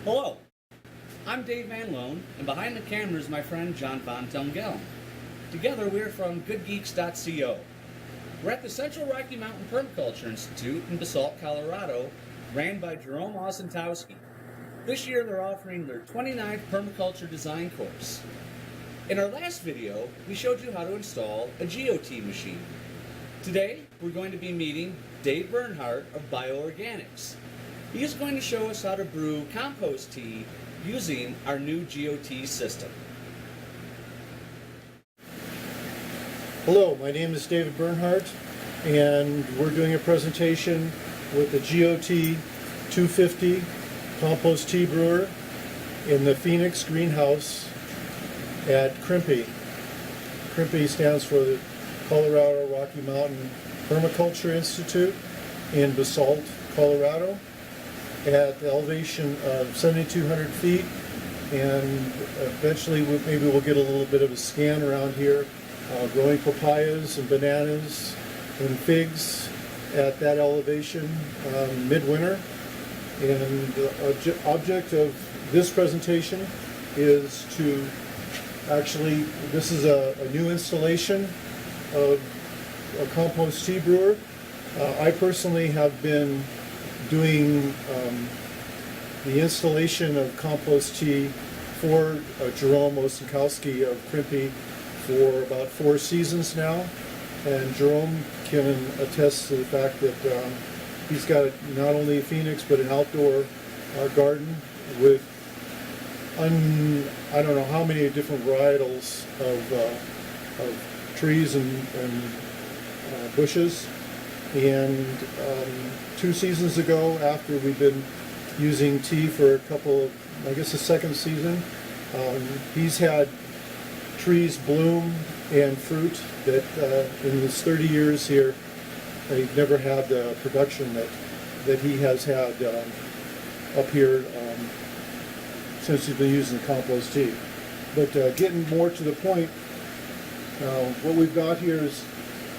Hello, I'm Dave Van Loan, and behind the camera is my friend John Von Telmgelen. Together we're from goodgeeks.co. We're at the Central Rocky Mountain Permaculture Institute in Basalt, Colorado, ran by Jerome Osentowski. This year they're offering their 29th Permaculture Design course. In our last video, we showed you how to install a GeoTea machine. Today, we're going to be meeting Dave Bernhardt of Bioorganics. He is going to show us how to brew compost tea using our new GeoTea system. Hello, my name is David Bernhardt, and we're doing a presentation with the GeoTea 250 compost tea brewer in the Phoenix greenhouse at Crimpy. Crimpy stands for the Colorado Rocky Mountain Permaculture Institute in Basalt, Colorado, at the elevation of 7,200 feet, and eventually maybe we'll get a little bit of a scan around here, growing papayas and bananas and figs at that elevation midwinter. And the object of this presentation is to actually, this is a new installation of a compost tea brewer. I personally have been doing the installation of compost tea for Jerome Osentowski of Crimpy for about 4 seasons now, and Jerome can attest to the fact that he's got not only a Phoenix but an outdoor garden with I don't know how many different varietals of trees and bushes. And 2 seasons ago, after we've been using tea for a couple of, I guess the second season, he's had trees bloom and fruit that in his 30 years here, they've never had the production that he has had up here since he's been using compost tea. But getting more to the point, what we've got here is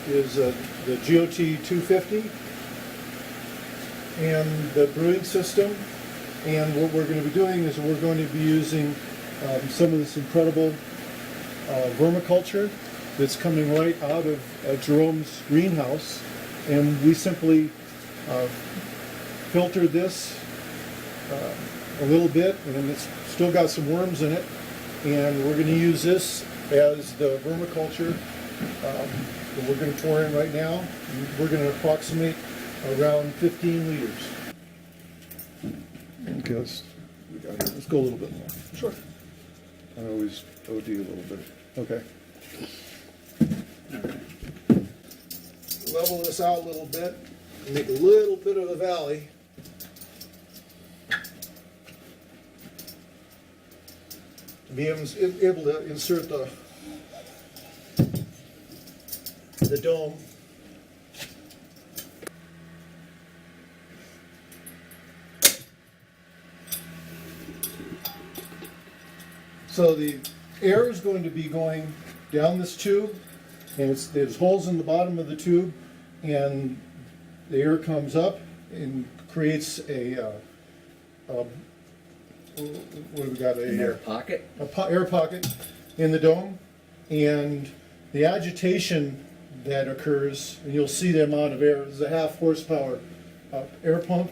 the GeoTea 250 and the brewing system. And what we're going to be doing is we're going to be using some of this incredible vermiculture that's coming right out of Jerome's greenhouse. And we simply filter this a little bit, and it's still got some worms in it. And we're going to use this as the vermiculture that we're going to pour in right now. We're going to approximate around 15 liters. Okay, let's go a little bit more. Sure. I always OD a little bit. Okay. Level this out a little bit, make a little bit of a valley. Be able to insert the dome. So the air is going to be going down this tube, and there's holes in the bottom of the tube, and the air comes up and creates a what have we got? An air pocket. Air pocket in the dome, and the agitation that occurs, and you'll see the amount of air. This is a 1/2 horsepower air pump.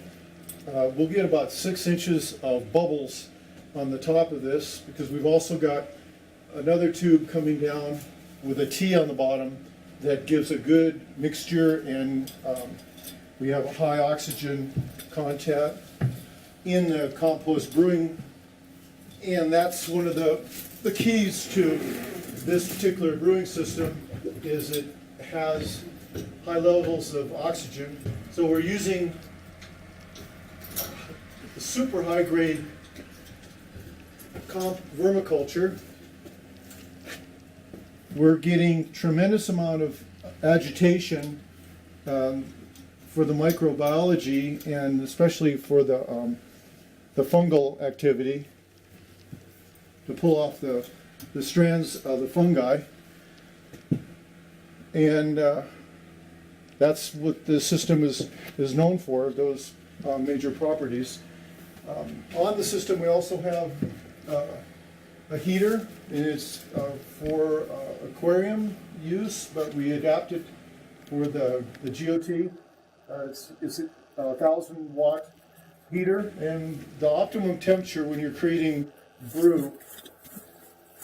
We'll get about 6 inches of bubbles on the top of this, because we've also got another tube coming down with a T on the bottom that gives a good mixture, and we have a high oxygen content in the compost brewing. And that's one of the keys to this particular brewing system, is it has high levels of oxygen. So we're using the super high grade vermiculture. We're getting tremendous amount of agitation for the microbiology, and especially for the fungal activity, to pull off the strands of the fungi. And that's what the system is known for, those major properties. On the system, we also have a heater, and it's for aquarium use, but we adapt it for the GeoTea. It's a 1,000-watt heater, and the optimum temperature when you're creating brew.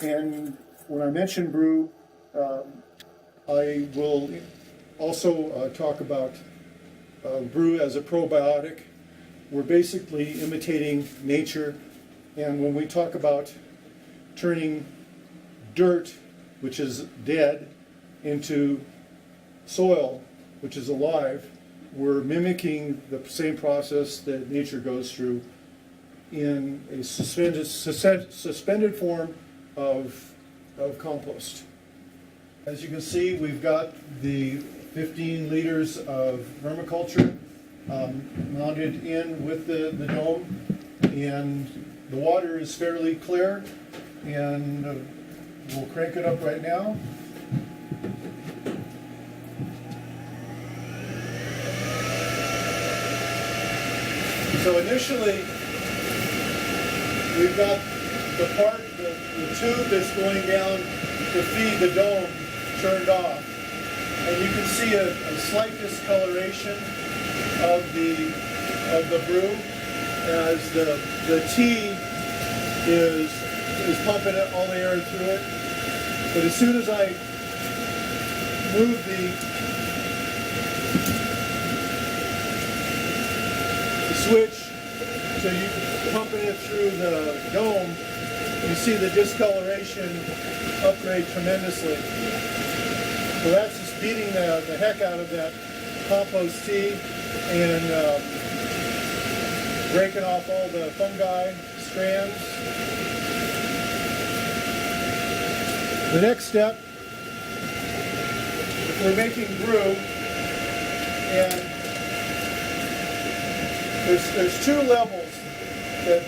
And when I mention brew, I will also talk about brew as a probiotic. We're basically imitating nature, and when we talk about turning dirt, which is dead, into soil, which is alive, we're mimicking the same process that nature goes through in a suspended form of compost. As you can see, we've got the 15 liters of permaculture mounted in with the dome, and the water is fairly clear, and we'll crank it up right now. So initially, we've got the tube that's going down to feed the dome turned off. And you can see a slight discoloration of the brew as the tea is pumping all the air through it. But as soon as I move the switch so you pumping it through the dome, you see the discoloration upgrade tremendously. So that's just beating the heck out of that compost tea and breaking off all the fungi strands. The next step, if we're making brew, and there's two levels that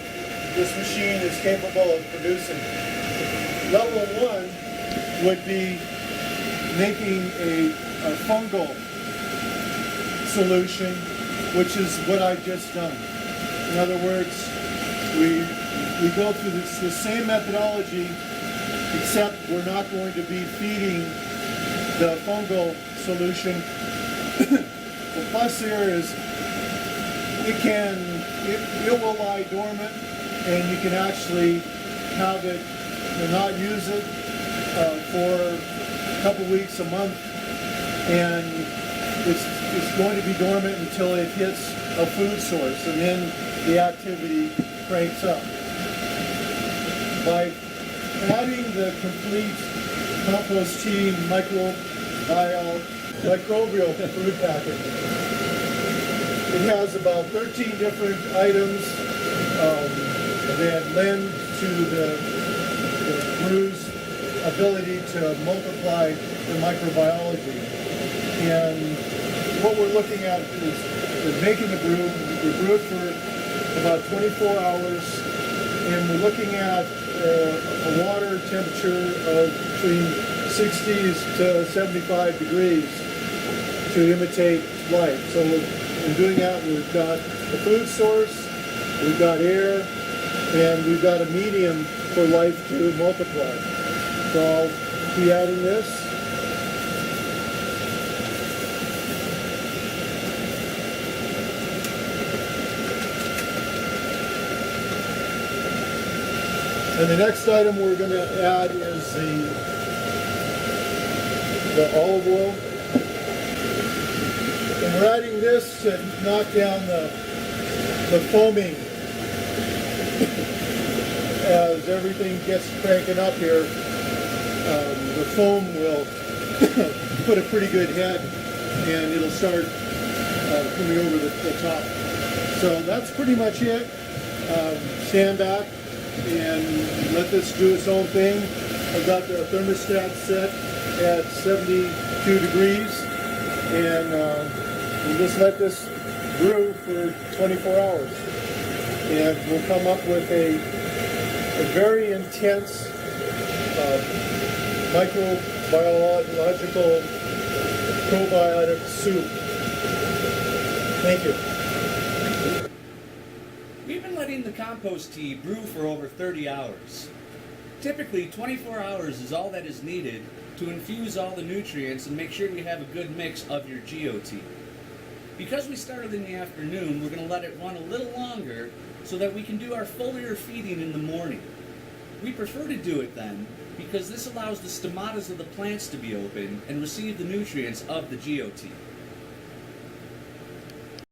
this machine is capable of producing. Level one would be making a fungal solution, which is what I've just done. In other words, we go through the same methodology, except we're not going to be feeding the fungal solution. The plus here is it will lie dormant, and you can actually have it and not use it for a couple weeks, a month, and it's going to be dormant until it hits a food source, and then the activity cranks up. By adding the complete compost tea microbial food packet, it has about 13 different items that lend to the brew's ability to multiply the microbiology. And what we're looking at is making the brew. We brew it for about 24 hours, and we're looking at a water temperature of between 60s to 75 degrees to imitate life. So in doing that, we've got a food source, we've got air, and we've got a medium for life to multiply. So I'll be adding this. And the next item we're going to add is the olive oil. And we're adding this to knock down the foaming. As everything gets cranking up here, the foam will put a pretty good head, and it'll start coming over the top. So that's pretty much it. Stand back and let this do its own thing. I've got the thermostat set at 72 degrees, and we'll just let this brew for 24 hours. And we'll come up with a very intense microbiological probiotic soup. Thank you. We've been letting letting the compost tea brew for over 30 hours. Typically, 24 hours is all that is needed to infuse all the nutrients and make sure you have a good mix of your GeoTea. Because we started in the afternoon, we're going to let it run a little longer so that we can do our foliar feeding in the morning. We prefer to do it then because this allows the stomatas of the plants to be open and receive the nutrients of the GeoTea.